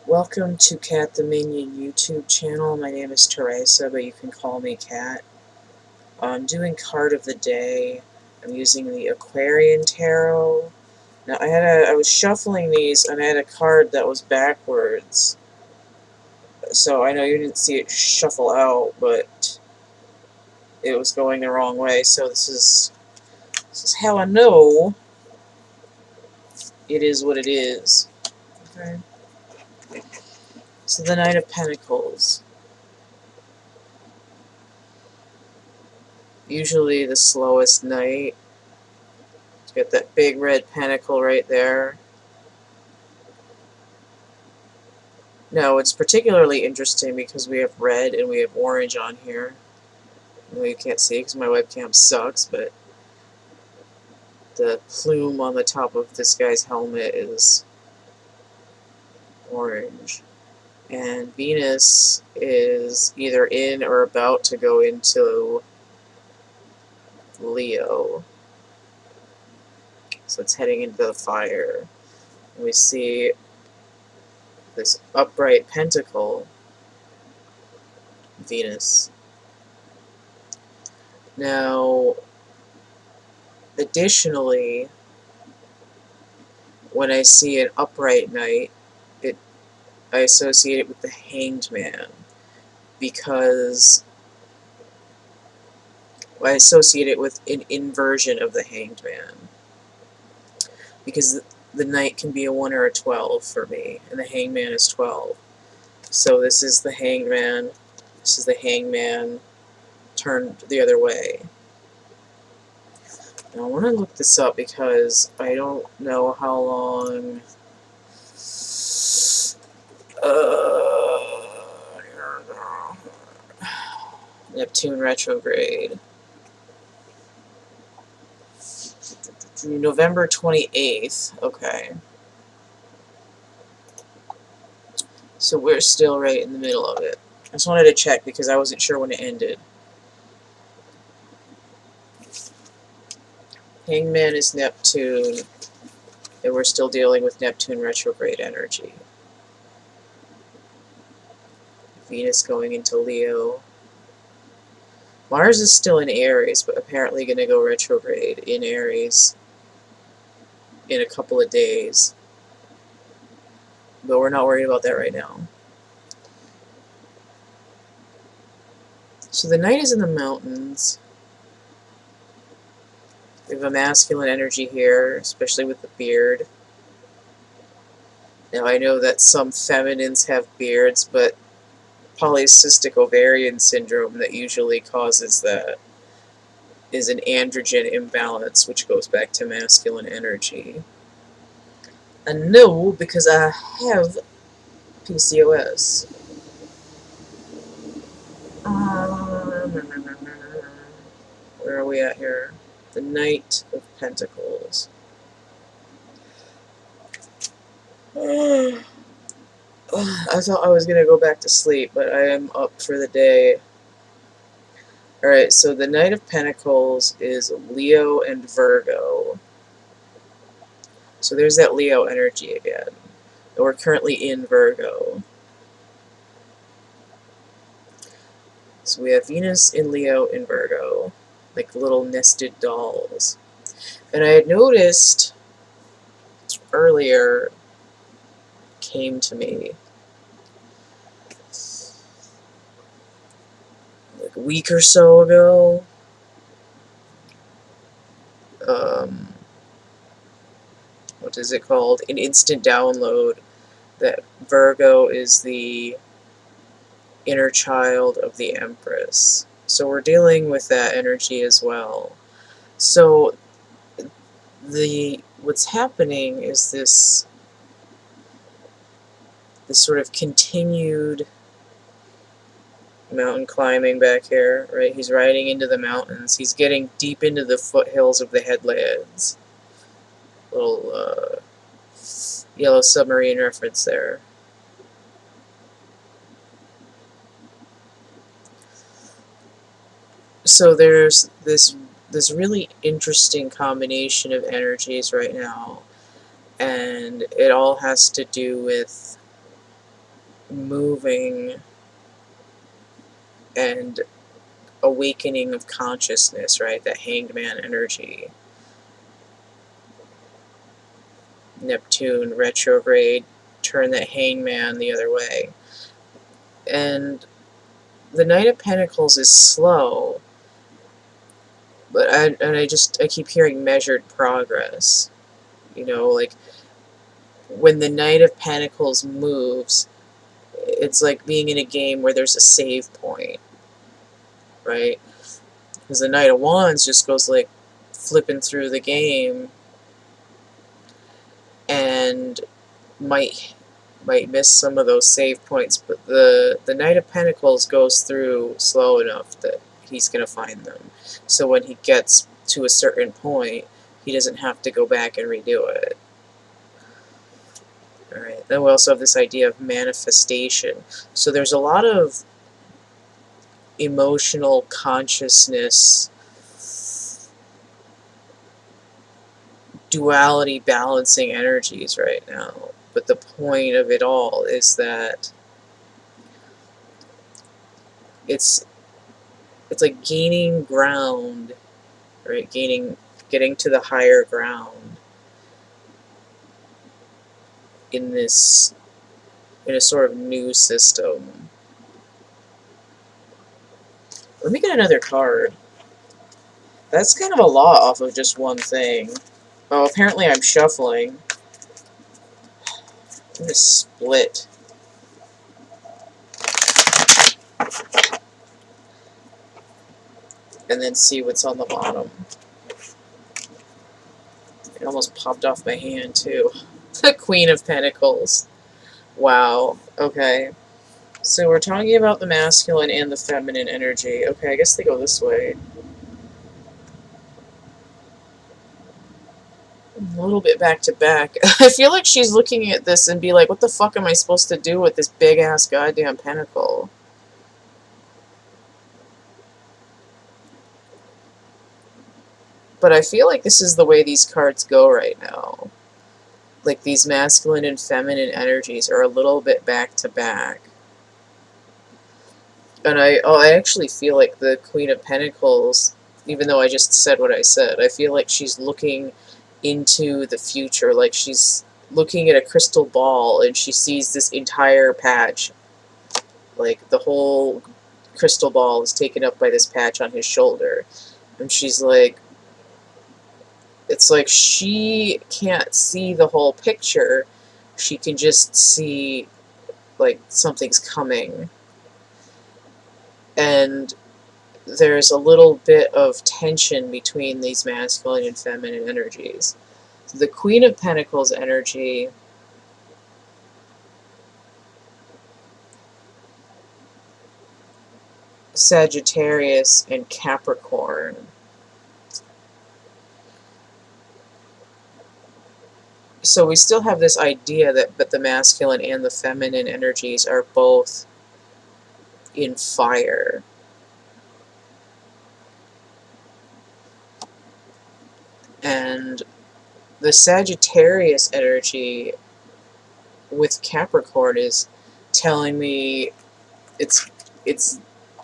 Welcome to CATtheMinion YouTube channel. My name is Teresa, but you can call me Cat. I'm doing card of the day. I'm using the Aquarian tarot. Now I was shuffling these and I had a card that was backwards. So I know you didn't see it shuffle out, but it was going the wrong way. So this is how I know it is what it is. Okay. So the Knight of Pentacles. Usually the slowest knight. Got that big red pentacle right there. No, it's particularly interesting because we have red and we have orange on here. Well, you can't see because my webcam sucks, but the plume on the top of this guy's helmet is orange. And Venus is either in or about to go into Leo. So it's heading into the fire. And we see this upright pentacle, Venus. Now, additionally, when I see an upright knight, I associate it with the Hanged Man, because I associate it with an inversion of the Hanged Man, because the knight can be a 1 or a 12 for me, and the Hanged Man is 12. So this is the Hanged Man, this is the Hanged Man turned the other way. Now I want to look this up because I don't know how long... Neptune retrograde. November 28th. Okay. So we're still right in the middle of it. I just wanted to check because I wasn't sure when it ended. Hangman is Neptune, and we're still dealing with Neptune retrograde energy. Venus going into Leo. Mars is still in Aries, but apparently going to go retrograde in Aries in a couple of days. But we're not worried about that right now. So the night is in the mountains. We have a masculine energy here, especially with the beard. Now I know that some feminines have beards, but polycystic ovarian syndrome that usually causes that is an androgen imbalance, which goes back to masculine energy. I know because I have PCOS. Where are we at here? The Knight of Pentacles. I thought I was going to go back to sleep, but I am up for the day. Alright, so the Knight of Pentacles is Leo and Virgo. So there's that Leo energy again. And we're currently in Virgo. So we have Venus in Leo and Virgo, like little nested dolls. And I had noticed earlier, came to me, like a week or so ago, what is it called? An instant download that Virgo is the inner child of the Empress. So we're dealing with that energy as well. So what's happening is this sort of continued mountain climbing back here, right? He's riding into the mountains. He's getting deep into the foothills of the headlands. Little yellow submarine reference there. So there's this really interesting combination of energies right now, and it all has to do with moving and awakening of consciousness, right? That hanged man energy. Neptune retrograde, turn that hangman the other way. And the Knight of Pentacles is slow, but I keep hearing measured progress. You know, like when the Knight of Pentacles moves, it's like being in a game where there's a save point, right? Because the Knight of Wands just goes like flipping through the game and might miss some of those save points, but the Knight of Pentacles goes through slow enough that he's going to find them. So when he gets to a certain point, he doesn't have to go back and redo it. Alright, then we also have this idea of manifestation. So there's a lot of emotional consciousness, duality balancing energies right now. But the point of it all is that it's like gaining ground, right? Getting to the higher ground in a sort of new system. Let me get another card. That's kind of a lot off of just one thing. Oh, apparently I'm shuffling. I'm gonna split. And then see what's on the bottom. It almost popped off my hand, too. The Queen of Pentacles. Wow. Okay. So we're talking about the masculine and the feminine energy. Okay, I guess they go this way. A little bit back to back. I feel like she's looking at this and be like, what the fuck am I supposed to do with this big-ass goddamn pentacle? But I feel like this is the way these cards go right now. Like, these masculine and feminine energies are a little bit back to back. And I actually feel like the Queen of Pentacles, even though I just said what I said, I feel like she's looking into the future, like she's looking at a crystal ball and she sees this entire patch. Like, the whole crystal ball is taken up by this patch on his shoulder. And she's like, it's like she can't see the whole picture. She can just see, like, something's coming. And there's a little bit of tension between these masculine and feminine energies. The Queen of Pentacles energy Sagittarius and Capricorn. So we still have this idea that the masculine and the feminine energies are both in fire. And the Sagittarius energy with Capricorn is telling me, it's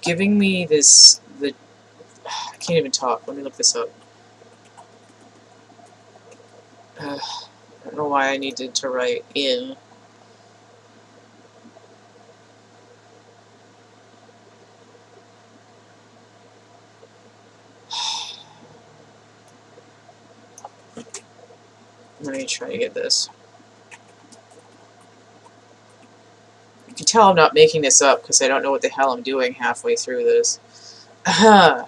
giving me this, I can't even talk, let me look this up. I don't know why I needed to write in. Let me try to get this. You can tell I'm not making this up because I don't know what the hell I'm doing halfway through this. Oh,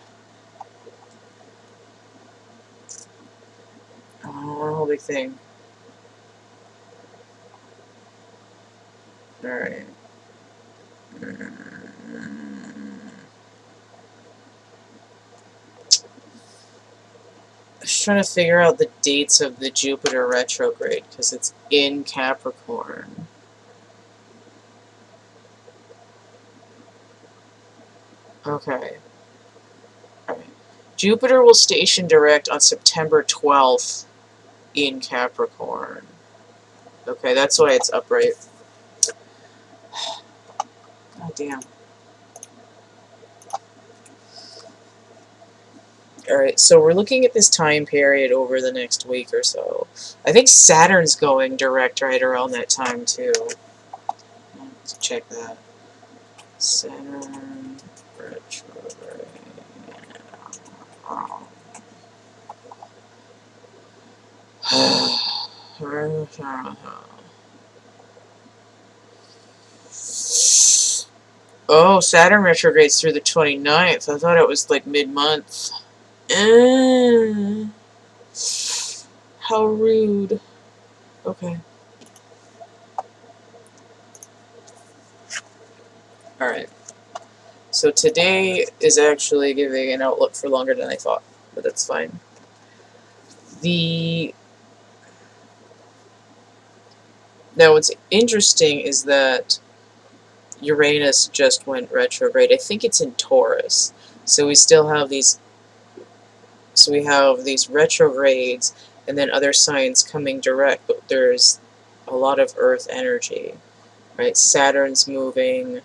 one whole big thing. Alright. I'm just trying to figure out the dates of the Jupiter retrograde because it's in Capricorn. Okay. Alright. Jupiter will station direct on September 12th in Capricorn. Okay, that's why it's upright. damn. Alright, so we're looking at this time period over the next week or so. I think Saturn's going direct right around that time, too. Let's check that. Saturn retrograde. Oh, Saturn retrogrades through the 29th. I thought it was like mid-month. How rude. Okay. Alright. So today is actually giving an outlook for longer than I thought, but that's fine. Now what's interesting is that Uranus just went retrograde. I think it's in Taurus. So we still have these retrogrades and then other signs coming direct, but there's a lot of Earth energy, right? Saturn's moving,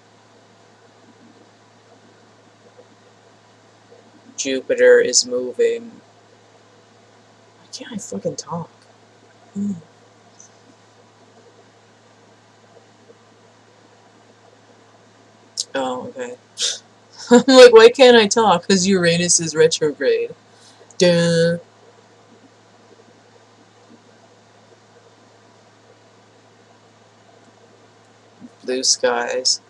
Jupiter is moving. Why can't I fucking talk? Oh, okay. I'm like, why can't I talk? Because Uranus is retrograde. Duh. Blue skies.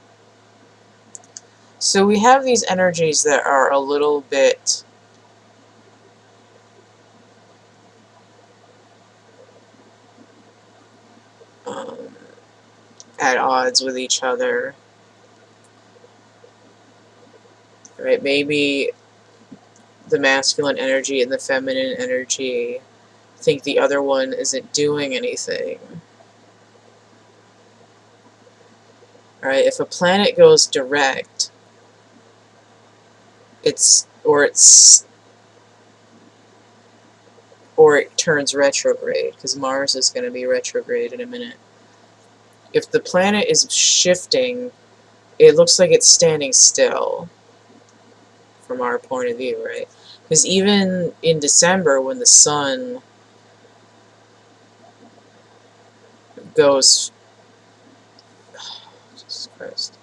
So we have these energies that are a little bit at odds with each other. Right? Maybe the masculine energy and the feminine energy think the other one isn't doing anything. Right? If a planet goes direct, or it turns retrograde, because Mars is going to be retrograde in a minute. If the planet is shifting, it looks like it's standing still from our point of view, right? Because even in December, when the sun goes... Jesus Christ.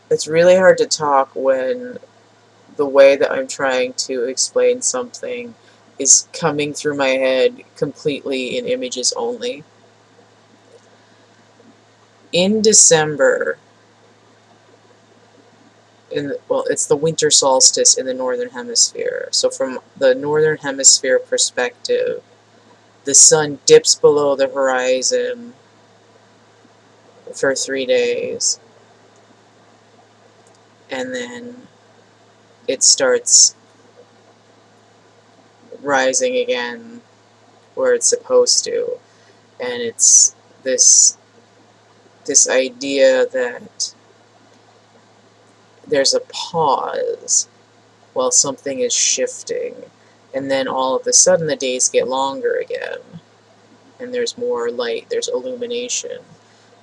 It's really hard to talk when the way that I'm trying to explain something is coming through my head completely in images only. In December, well, it's the winter solstice in the northern hemisphere. So from the northern hemisphere perspective, the sun dips below the horizon for 3 days, and then it starts rising again where it's supposed to. And it's this idea that there's a pause while something is shifting, and then all of a sudden the days get longer again, and there's more light, there's illumination,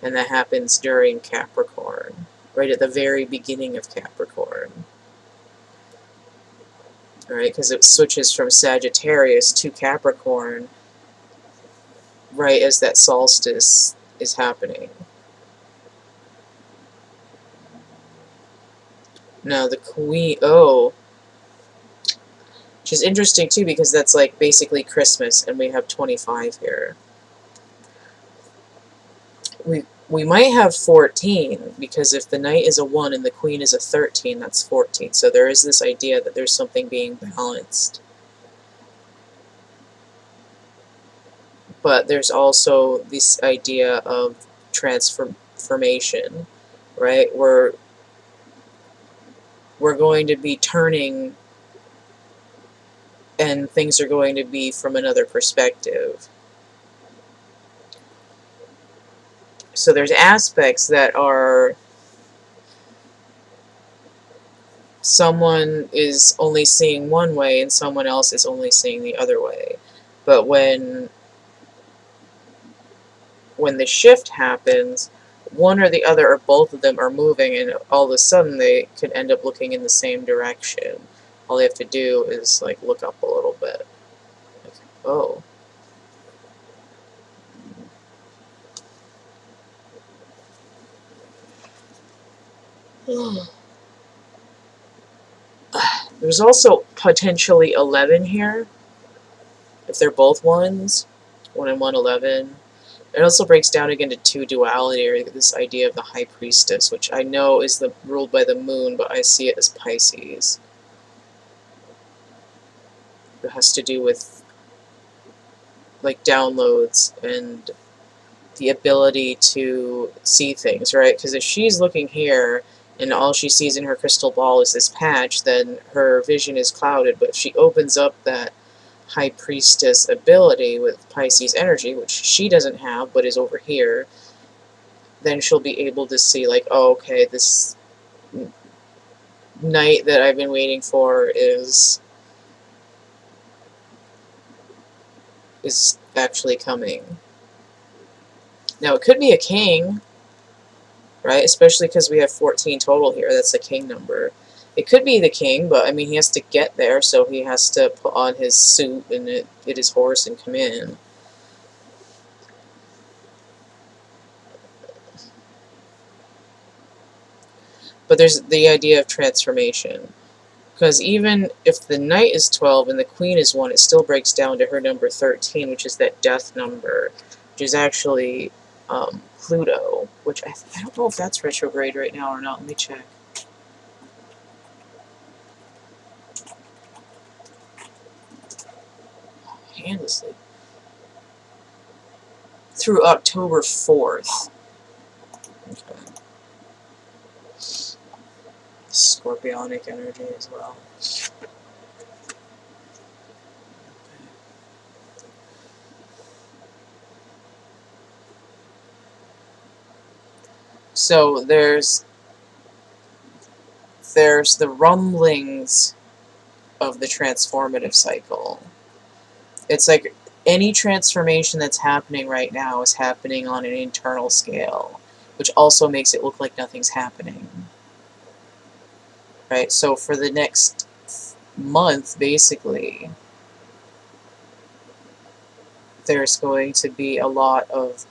and that happens during Capricorn, right at the very beginning of Capricorn. Right, because it switches from Sagittarius to Capricorn right as that solstice is happening. Now the Queen, which is interesting too, because that's like basically Christmas, and we have 25 here. We might have 14, because if the Knight is a 1 and the Queen is a 13, that's 14. So there is this idea that there's something being balanced. But there's also this idea of transformation, right? We're going to be turning, and things are going to be from another perspective. So there's aspects that are someone is only seeing one way and someone else is only seeing the other way. But when the shift happens, one or the other or both of them are moving, and all of a sudden they could end up looking in the same direction. All they have to do is like look up a little bit. Like, oh. There's also potentially 11 here, if they're both ones. 1 and 1, 11. It also breaks down again to two duality, or this idea of the High Priestess, which I know is ruled by the moon, but I see it as Pisces. It has to do with like downloads and the ability to see things, right? Because if she's looking here and all she sees in her crystal ball is this patch, then her vision is clouded. But if she opens up that High Priestess ability with Pisces energy, which she doesn't have but is over here, then she'll be able to see, like, oh, okay, this night that I've been waiting for is actually coming. Now, it could be a king, right? Especially because we have 14 total here. That's the king number. It could be the king, but I mean, he has to get there, so he has to put on his suit and get his horse and come in. But there's the idea of transformation. Because even if the knight is 12 and the queen is 1, it still breaks down to her number 13, which is that death number, which is actually Pluto, which I don't know if that's retrograde right now or not. Let me check. Hand is like through October 4th. Okay. Scorpionic energy as well. So there's the rumblings of the transformative cycle. It's like any transformation that's happening right now is happening on an internal scale, which also makes it look like nothing's happening. Right? So for the next month, basically, there's going to be a lot of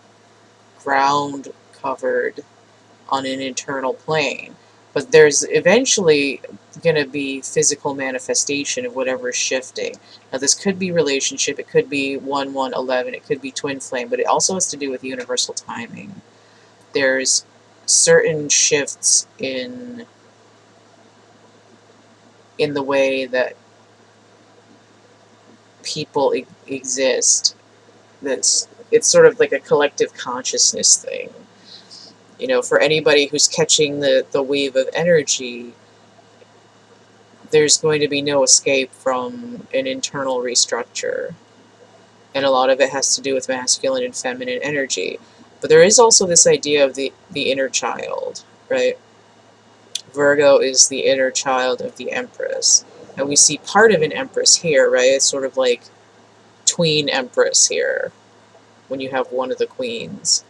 ground covered on an internal plane. But there's eventually going to be physical manifestation of whatever is shifting. Now, this could be relationship, it could be 1-1-11, it could be twin flame, but it also has to do with universal timing. There's certain shifts in the way that people exist. It's sort of like a collective consciousness thing. You know, for anybody who's catching the wave of energy, there's going to be no escape from an internal restructure. And a lot of it has to do with masculine and feminine energy. But there is also this idea of the inner child, right? Virgo is the inner child of the Empress. And we see part of an Empress here, right? It's sort of like tween Empress here, when you have one of the queens.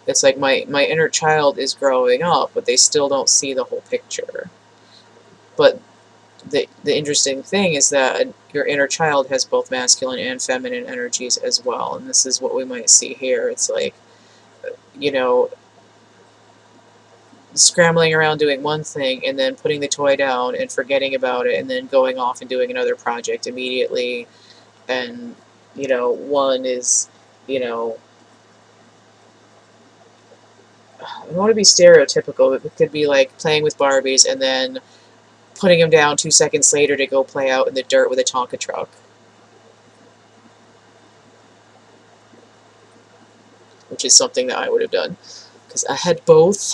It's like my inner child is growing up, but they still don't see the whole picture. But the interesting thing is that your inner child has both masculine and feminine energies as well. And this is what we might see here. It's like, you know, scrambling around doing one thing and then putting the toy down and forgetting about it and then going off and doing another project immediately. And, you know, one is, you know, I don't want to be stereotypical, but it could be like playing with Barbies and then putting them down 2 seconds later to go play out in the dirt with a Tonka truck. Which is something that I would have done, because I had both.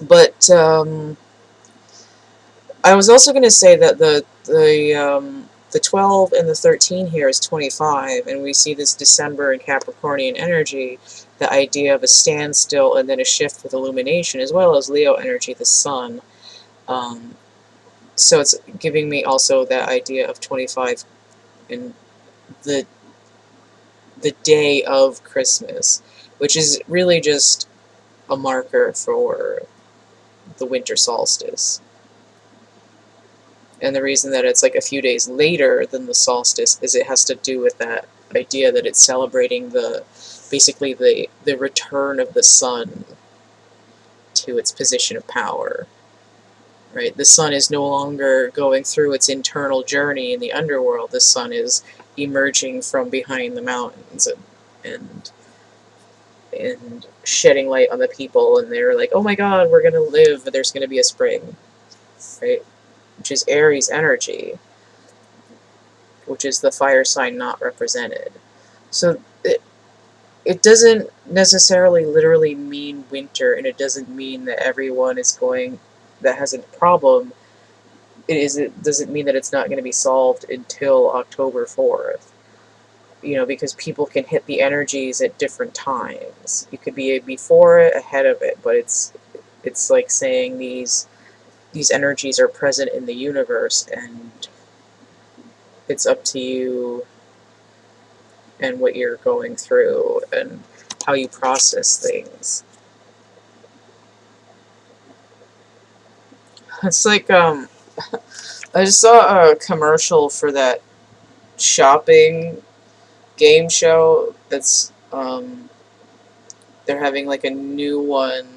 But I was also going to say that the 12 and the 13 here is 25, and we see this December and Capricornian energy, the idea of a standstill and then a shift with illumination, as well as Leo energy, the sun. So it's giving me also that idea of 25 and the day of Christmas, which is really just a marker for the winter solstice. And the reason that it's like a few days later than the solstice is it has to do with that idea that it's celebrating basically the return of the sun to its position of power. Right? The sun is no longer going through its internal journey in the underworld. The sun is emerging from behind the mountains and shedding light on the people, and they're like, oh my god, we're going to live, there's going to be a spring. Right? Which is Aries energy, which is the fire sign not represented. So it doesn't necessarily literally mean winter, and it doesn't mean that everyone is going, that has a problem, it doesn't mean that it's not going to be solved until October 4th. You know, because people can hit the energies at different times. You could be before it, ahead of it, but it's like saying these energies are present in the universe, and it's up to you and what you're going through and how you process things. It's like I just saw a commercial for that shopping game show that's they're having like a new one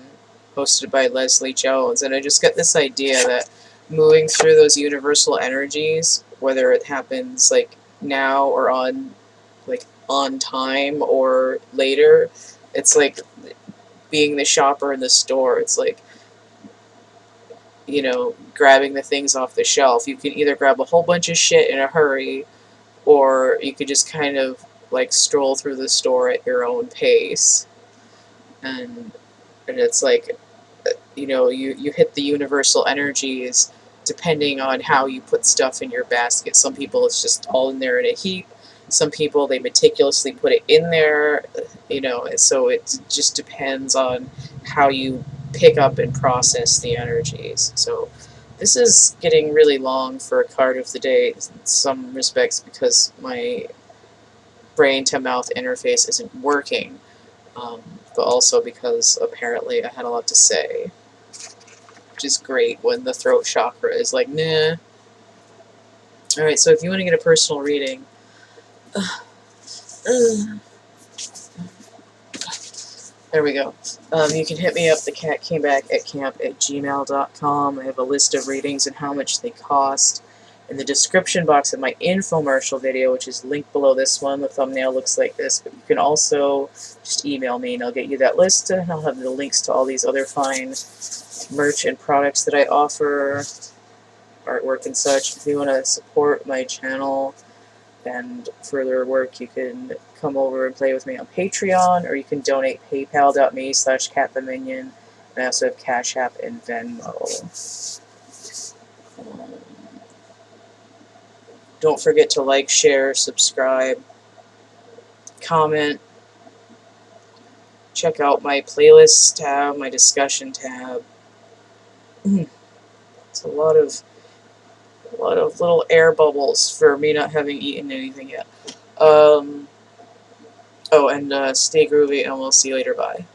hosted by Leslie Jones, and I just got this idea that moving through those universal energies, whether it happens like now or on time or later, it's like being the shopper in the store. It's like, you know, grabbing the things off the shelf. You can either grab a whole bunch of shit in a hurry, or you could just kind of like stroll through the store at your own pace. And it's like, you know, you hit the universal energies depending on how you put stuff in your basket. Some people it's just all in there in a heap. Some people they meticulously put it in there, you know, so it just depends on how you pick up and process the energies. So this is getting really long for a card of the day in some respects because my brain to mouth interface isn't working, but also because apparently I had a lot to say, which is great when the throat chakra is like, nah. Alright, so if you want to get a personal reading, there we go. You can hit me up, thecatcamebackatcamp@gmail.com. I have a list of readings and how much they cost in the description box of my infomercial video, which is linked below this one. The thumbnail looks like this, but you can also just email me and I'll get you that list, and I'll have the links to all these other fine merch and products that I offer, artwork and such. If you want to support my channel and further work, you can come over and play with me on Patreon, or you can donate paypal.me/CATtheMinion, and I also have Cash App and Venmo. Don't forget to like, share, subscribe, comment, check out my playlist tab, my discussion tab. It's a lot of little air bubbles for me not having eaten anything yet. Oh, and stay groovy, and we'll see you later. Bye.